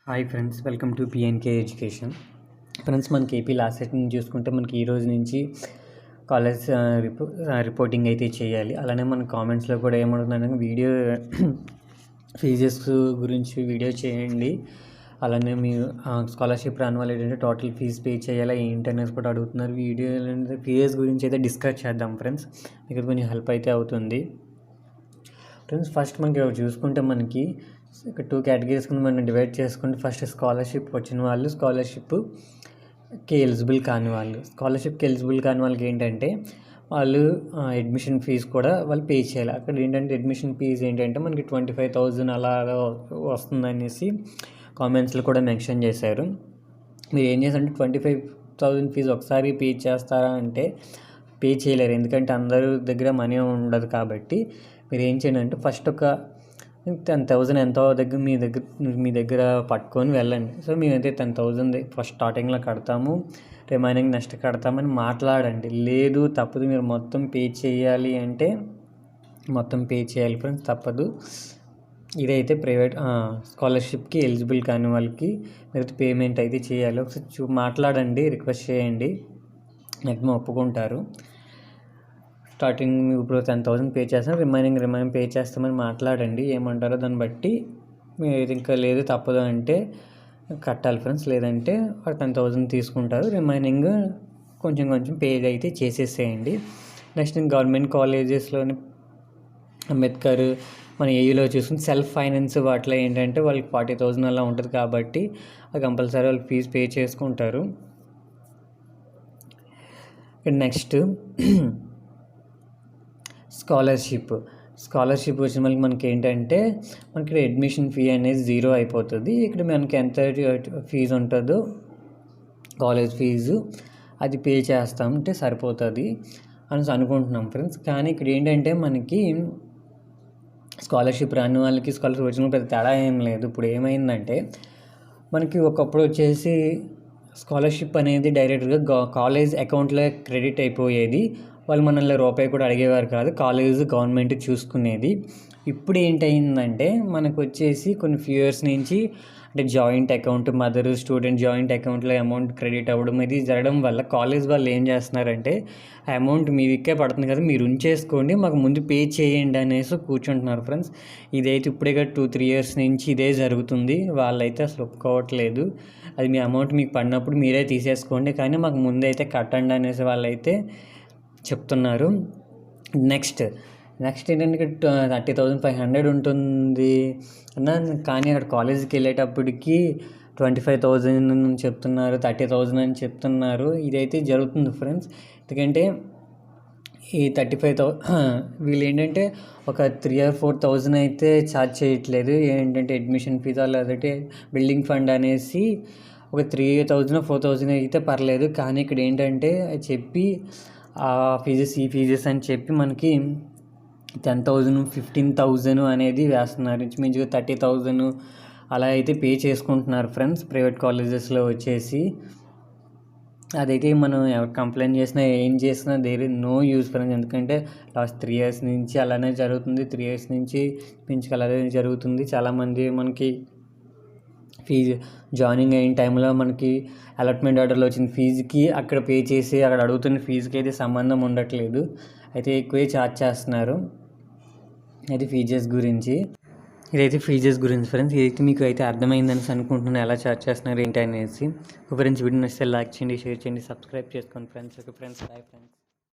Hi friends, welcome to PNK education. Friends, మనకి AP last set నుంచి చూసుకుంటే మనకి ఈ రోజు నుంచి కాలేజ్ రిపోర్టింగ్ అయితే చేయాలి. అలానే మన కామెంట్స్లో కూడా ఏమడుగుతున్నారంటే వీడియో ఫీజెస్ గురించి వీడియో చేయండి. అలానే మీరు స్కాలర్షిప్ రాని వాళ్ళు ఏంటంటే టోటల్ ఫీజు పే చేయాలా ఏంటి అనేసి కూడా అడుగుతున్నారు. వీడియో ఫీజెస్ గురించి అయితే డిస్కస్ చేద్దాం ఫ్రెండ్స్, మీకు కొంచెం హెల్ప్ అయితే అవుతుంది. ఫ్రెండ్స్, ఫస్ట్ మనకి చూసుకుంటే మనకి ఇక్కడ 2 కేటగిరీస్ కింద మనం డివైడ్ చేసుకుంటే ఫస్ట్ స్కాలర్షిప్ వచ్చిన వాళ్ళు, స్కాలర్షిప్కి ఎలిజిబుల్ కాని వాళ్ళు. స్కాలర్షిప్కి ఎలిజిబుల్ కాని వాళ్ళకి ఏంటంటే వాళ్ళు అడ్మిషన్ ఫీజు కూడా వాళ్ళు పే చేయాలి. అక్కడ ఏంటంటే అడ్మిషన్ ఫీజు ఏంటంటే మనకి 25,000 అలా వస్తుందనేసి కామెంట్స్లో కూడా మెన్షన్ చేశారు. మీరు ఏం చేస్తారంటే 25,000 ఫీజు ఒకసారి పే చేస్తారా అంటే పే చేయలేరు, ఎందుకంటే అందరి దగ్గర మనీ ఉండదు. కాబట్టి మీరు ఏం చేయండి అంటే ఫస్ట్ ఒక 10,000 ఎంతో మీ దగ్గర పట్టుకొని వెళ్ళండి. సో మేమైతే 10,000 ఫస్ట్ స్టార్టింగ్లో కడతాము, రిమైనింగ్ నెక్స్ట్ కడతామని మాట్లాడండి. లేదు తప్పదు మీరు మొత్తం పే చేయాలి అంటే మొత్తం పే చేయాలి ఫ్రెండ్స్, తప్పదు. ఇదైతే ప్రైవేట్ స్కాలర్షిప్కి ఎలిజిబుల్ కాని వాళ్ళకి మీరు పేమెంట్ అయితే చేయాలి. ఒకసారి మాట్లాడండి, రిక్వెస్ట్ చేయండి, మ్యాక్సిమం ఒప్పుకుంటారు. స్టార్టింగ్ మీకు ఇప్పుడు 10,000 పే చేస్తాం, రిమైనింగ్ పే చేస్తామని మాట్లాడండి. ఏమంటారో దాన్ని బట్టి మీరు ఇంకా లేదు తప్పదు అంటే కట్టాలి ఫ్రెండ్స్, లేదంటే 10,000 తీసుకుంటారు, రిమైనింగ్ కొంచెం పే అయితే చేసేసేయండి. నెక్స్ట్ గవర్నమెంట్ కాలేజెస్లోని అంబేద్కర్ మన ఏయూలో చూసుకుని సెల్ఫ్ ఫైనాన్స్ వాటిలో ఏంటంటే వాళ్ళకి 40,000 అలా ఉంటుంది. కాబట్టి అది కంపల్సరీ వాళ్ళు ఫీజు పే చేసుకుంటారు. నెక్స్ట్ స్కాలర్షిప్ వచ్చిన వాళ్ళకి మనకి ఏంటంటే మనకి అడ్మిషన్ ఫీ అనేది 0 అయిపోతుంది. ఇక్కడ మనకి ఎంత ఫీజు ఉంటుందో కాలేజ్ ఫీజు అది పే చేస్తామంటే సరిపోతుంది అని అనుకుంటున్నాం ఫ్రెండ్స్. కానీ ఇక్కడ ఏంటంటే మనకి స్కాలర్షిప్ రాని వాళ్ళకి స్కాలర్షిప్ వచ్చిన పెద్ద తేడా ఏం లేదు. ఇప్పుడు ఏమైందంటే మనకి ఒకప్పుడు వచ్చేసి స్కాలర్షిప్ అనేది డైరెక్ట్గా కాలేజ్ అకౌంట్లో క్రెడిట్ అయిపోయేది. వాళ్ళు మనల్ని రూపాయి కూడా అడిగేవారు కాదు, కాలేజ్ గవర్నమెంట్ చూసుకునేది. ఇప్పుడు ఏంటయిందంటే మనకు వచ్చేసి కొన్ని ఫ్యూ ఇయర్స్ నుంచి అంటే joint account, mother student joint అకౌంట్లో అమౌంట్ క్రెడిట్ అవ్వడం ఇది జరగడం వల్ల కాలేజ్ వాళ్ళు ఏం చేస్తున్నారంటే ఆ అమౌంట్ మీ దిక్కే పడుతుంది కదా, మీరు ఉంచేసుకోండి, మాకు ముందు పే చేయండి అనేసి కూర్చుంటున్నారు ఫ్రెండ్స్. ఇదైతే ఇప్పుడే 2-3 ఇయర్స్ నుంచి ఇదే జరుగుతుంది. వాళ్ళైతే అసలు ఒప్పుకోవట్లేదు. అది మీ అమౌంట్ మీకు పడినప్పుడు మీరే తీసేసుకోండి, కానీ మాకు ముందైతే కట్టండి అనేసి వాళ్ళైతే చెప్తున్నారు. నెక్స్ట్ ఏంటంటే ఇక్కడ 30,500 ఉంటుంది అన్న, కానీ అక్కడ కాలేజీకి వెళ్ళేటప్పటికి 25,000 చెప్తున్నారు, 30,000 అని చెప్తున్నారు. ఇదైతే జరుగుతుంది ఫ్రెండ్స్. ఎందుకంటే ఈ 35,000 వీళ్ళు ఏంటంటే ఒక 3,000 or 4,000 అయితే ఛార్జ్ చేయట్లేదు. ఏంటంటే అడ్మిషన్ ఫీజు లేదంటే బిల్డింగ్ ఫండ్ అనేసి ఒక 3,000 or 4,000 అయితే పర్లేదు. కానీ ఇక్కడ ఏంటంటే చెప్పి ఆ ఫీజెస్ ఈ ఫీజెస్ అని చెప్పి మనకి 10,000, 15,000 అనేది వేస్తున్నారు. ఇంచుమించుగా 30,000 అలా అయితే పే చేసుకుంటున్నారు ఫ్రెండ్స్ ప్రైవేట్ కాలేజెస్లో వచ్చేసి. అదైతే మనం ఎవరు కంప్లైంట్ చేసినా ఏం చేసినా there is no use friends. ఎందుకంటే లాస్ట్ 3 ఇయర్స్ నుంచి అలానే జరుగుతుంది. 3 ఇయర్స్ నుంచి పెంచుకు అలానే జరుగుతుంది. చాలామంది మనకి ఫీజు జాయినింగ్ అయిన టైంలో మనకి అలాట్మెంట్ ఆర్డర్లో వచ్చిన ఫీజుకి అక్కడ పే చేసి అక్కడ అడుగుతున్న ఫీజుకి అయితే సంబంధం ఉండట్లేదు, అయితే ఎక్కువే ఛార్జ్ చేస్తున్నారు. ఇది ఫీజెస్ గురించి. ఇదైతే ఫీజెస్ గురించి ఫ్రెండ్స్. ఇదైతే మీకు అయితే అర్థమైందని అనుకుంటున్నాను ఎలా ఛార్జ్ చేస్తున్నారు ఏంటి అనేసి. ఫ్రెండ్స్, వీడియో నచ్చితే లైక్ చేయండి, షేర్ చేయండి, సబ్స్క్రైబ్ చేసుకోండి friends. Okay friends, bye friends.